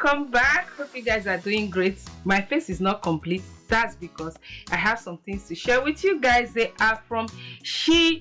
welcome back. Hope you guys are doing great. My face is not complete. That's because I have some things to share with you guys. They are from SHEGLAM.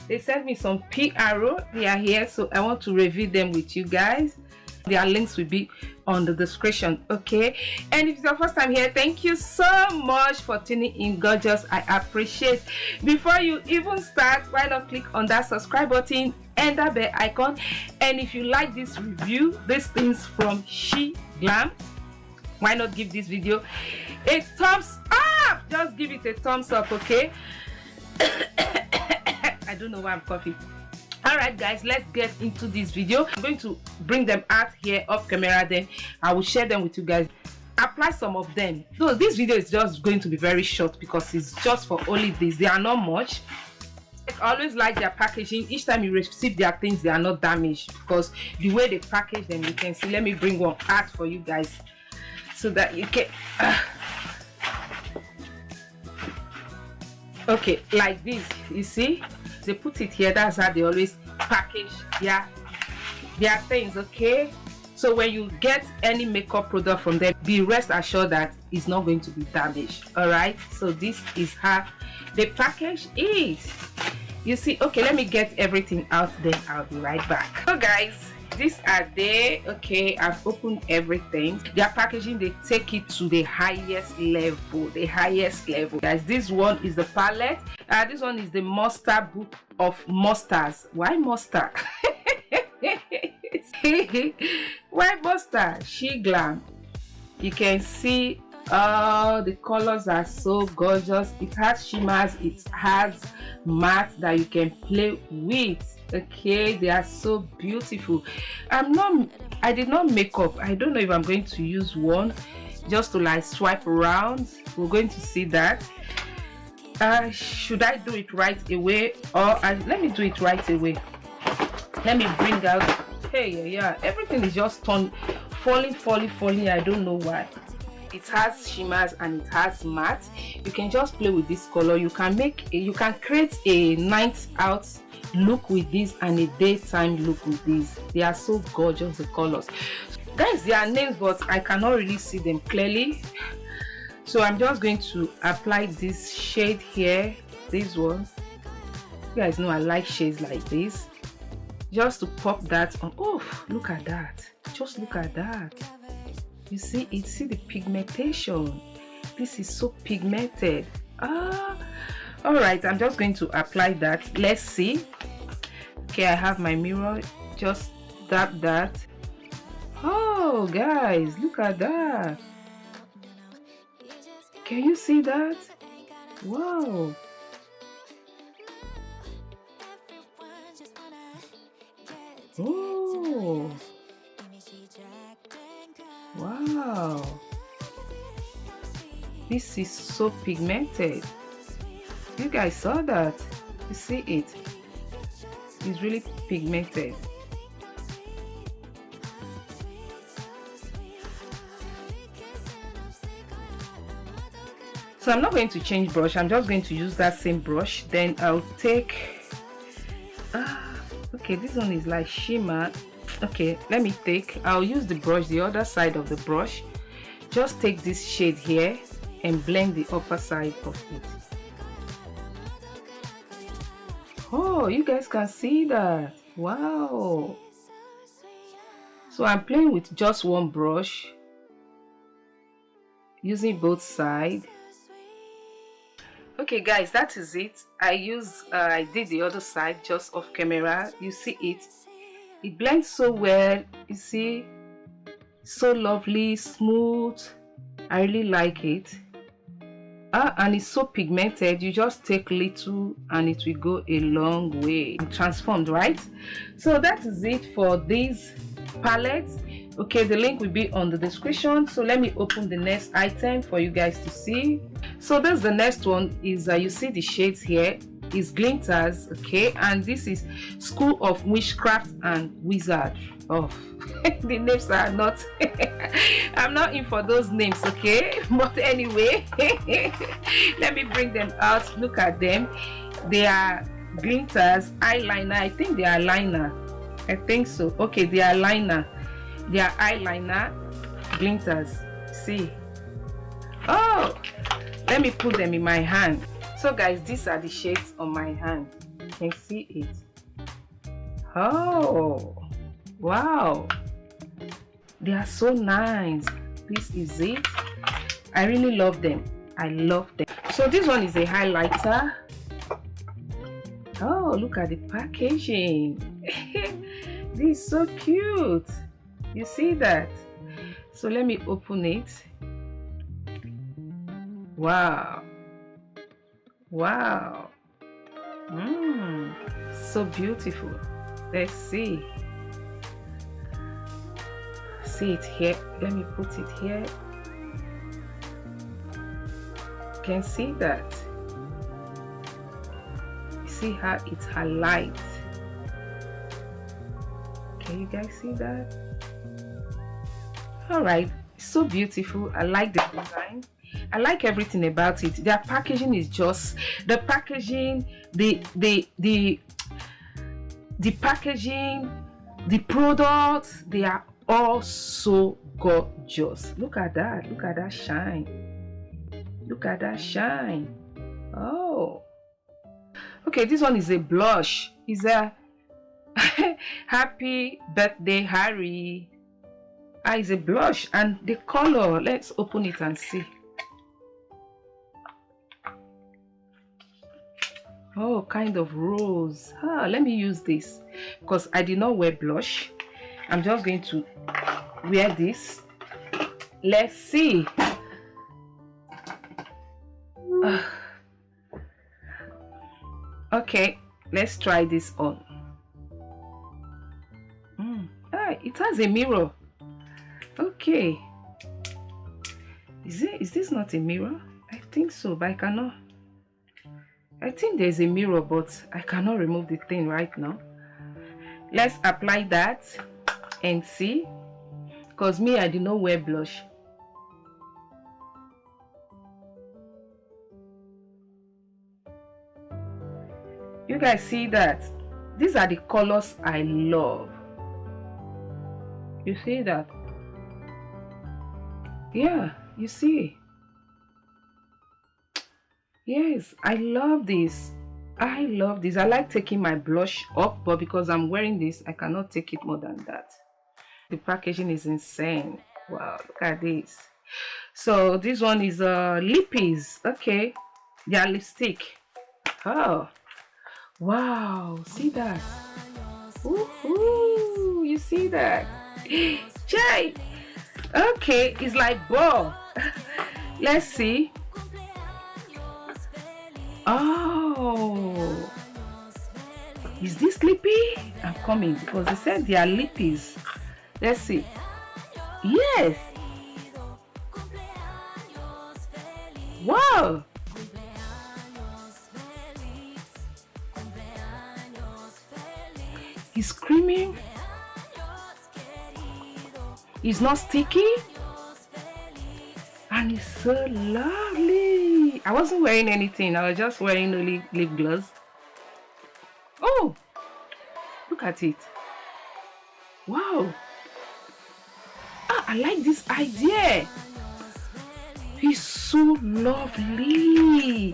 They sent me some PRO. They are here, so I want to review them with you guys. Their links will be on the description, okay? And if it's your first time here, thank you so much for tuning in, gorgeous. I appreciate. Before you even start, why not click on that subscribe button and that bell icon? And if you like this review, these things from SHEGLAM, why not give this video a thumbs up? Just give it a thumbs up, okay? I don't know why I'm coughing. All right guys, let's get into this video. I'm going to bring them out here off camera, then I will share them with you guys. Apply some of them. So this video is just going to be very short because it's just for only this. They are not much. I always like their packaging. Each time you receive their things, they are not damaged because the way they package them, you can see. Let me bring one out for you guys so that you can okay, like this, you see. They put it here. That's how they always package their things, okay? So when you get any makeup product from them, be rest assured that it's not going to be damaged. All right, so this is how the package is. You see, okay, let me get everything out, then I'll be right back. So guys, these are they. Okay, I've opened everything. Their packaging, they take it to the highest level, guys. This one is the palette. This one is the mustard book of mustards. Why mustard? Why mustard? SHEGLAM. You can see the colors are so gorgeous. It has shimmers, it has matte that you can play with. Okay, they are so beautiful. I did not make up. I don't know if I'm going to use one just to like swipe around. We're going to see that. Should I do it right away, or let me do it right away? Let me bring out. Hey, yeah, everything is just falling. I don't know why. It has shimmers and it has matte. You can just play with this color. You can create a night out look with this and a daytime look with this. They are so gorgeous, the colors, guys. They are names, but I cannot really see them clearly, so I'm just going to apply this shade here. This one, you guys know I like shades like this, just to pop that on. Oh, look at that, just look at that. You see it, see the pigmentation. This is so pigmented. All right, I'm just going to apply that. Let's see. Okay, I have my mirror. Just dab that. Oh guys, look at that. Can you see that? Wow. Oh, wow, this is so pigmented. You guys saw that? You see it? It's really pigmented. So I'm not going to change brush. I'm just going to use that same brush. Then I'll take okay, this one is like shimmer. Okay, I'll use the brush, the other side of the brush. Just take this shade here and blend the upper side of it. Oh, you guys can see that. Wow. So I'm playing with just one brush, using both sides. Okay guys, that is it. I did the other side just off camera. You see it blends so well. You see, so lovely, smooth. I really like it. And it's so pigmented. You just take little and it will go a long way. Transformed, right? So that is it for these palettes. Okay, the link will be on the description. So let me open the next item for you guys to see. So that's the next one. Is you see the shades here is Glitters, okay, and this is School of Witchcraft and Wizard. Oh, the names are not I'm not in for those names, okay, but anyway, let me bring them out. Look at them. They are Glitters eyeliner. I think they are liner. I think so. Okay, they are liner. their eyeliner glinters. See, oh, let me put them in my hand. So guys, these are the shades on my hand. You can see it. Oh wow, they are so nice. This is it. I really love them. I love them. So this one is a highlighter. Oh, look at the packaging. This is so cute. You see that? So let me open it. Wow. Wow. So beautiful. Let's see. See it here. Let me put it here. You can see that. You see how it highlights. Can you guys see that? All right, so beautiful. I like the design. I like everything about it. Their packaging is just the packaging, the packaging, the products, they are all so gorgeous. Look at that. Look at that shine. Look at that shine. Oh, okay, this one is a blush. Is a happy birthday Harry. Is a blush, and the color, let's open it and see. Oh, kind of rose. Let me use this because I did not wear blush. I'm just going to wear this. Let's see. Okay, let's try this on. It has a mirror. Okay, is this not a mirror? I think so, but I cannot. I think there's a mirror, but I cannot remove the thing right now. Let's apply that and see, because me, I did not wear blush. You guys see that? These are the colors I love. You see that? Yeah, you see. Yes, I love this. I love this. I like taking my blush up, but because I'm wearing this, I cannot take it more than that. The packaging is insane. Wow, look at this. So this one is lippies. Okay, they are lipstick. Oh, wow, see that? Woohoo! You see that? Jay. Okay, it's like ball. Let's see. Oh, is this lippy? I'm coming because they said they are lippies. Let's see. Yes. Wow. He's screaming. It's not sticky. And it's so lovely. I wasn't wearing anything. I was just wearing only lip gloss. Oh, look at it. Wow. I like this idea. It's so lovely.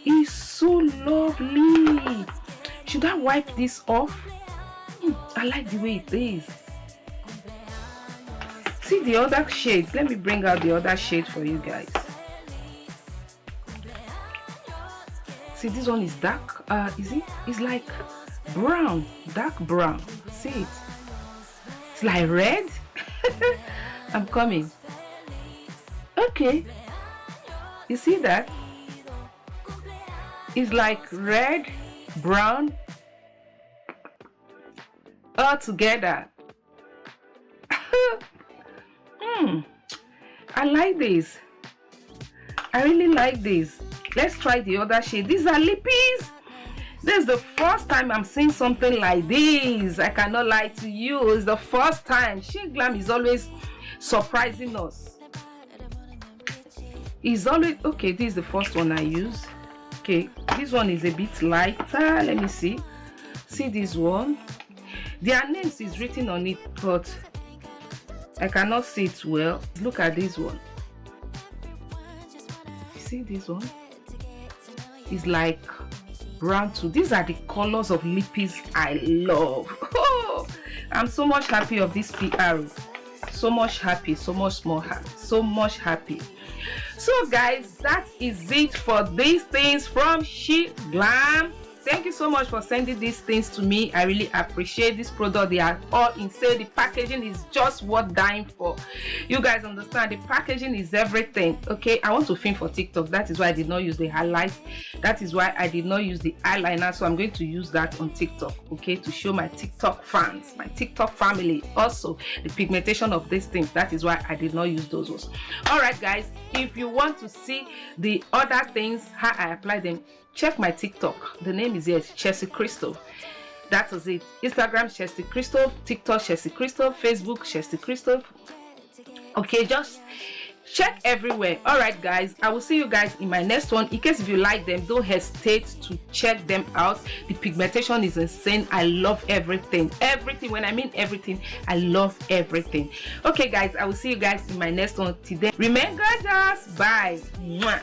It's so lovely. Should I wipe this off? I like the way it is. See the other shade. Let me bring out the other shade for you guys. See, this one is dark. Is it? It's like brown, dark brown. See it? It's like red. I'm coming. Okay. You see that? It's like red, brown, all together. I like this. I really like this. Let's try the other shade. These are lippies. This is the first time I'm seeing something like this. I cannot lie to you. It's the first time. SHEGLAM is always surprising us. It's always okay. This is the first one I use. Okay, this one is a bit lighter. Let me see. See this one. Their names is written on it, but I cannot see it well. Look at this one. You see this one? It's like brown too. These are the colors of lippies I love. I'm so much happy of this PR. So much happy, so much more happy, so much happy. So guys, that is it for these things from SHEGLAM. Thank you so much for sending these things to me. I really appreciate this product. They are all insane. The packaging is just worth dying for. You guys understand, the packaging is everything. Okay, I want to film for TikTok. That is why I did not use the highlights. That is why I did not use the eyeliner. So I'm going to use that on TikTok, okay, to show my TikTok fans, my TikTok family, also the pigmentation of these things. That is why I did not use those ones. All right guys, if you want to see the other things, how I apply them, check my TikTok. The name is here, Chelsea Christophe. That was it. Instagram, Chelsea Christophe. TikTok, Chelsea Christophe. Facebook, Chelsea Christophe. Okay, just check everywhere. All right guys, I will see you guys in my next one. In case if you like them, don't hesitate to check them out. The pigmentation is insane. I love everything. When I mean everything, I love everything. Okay guys, I will see you guys in my next one. Till then, remain gorgeous. Bye. Mwah.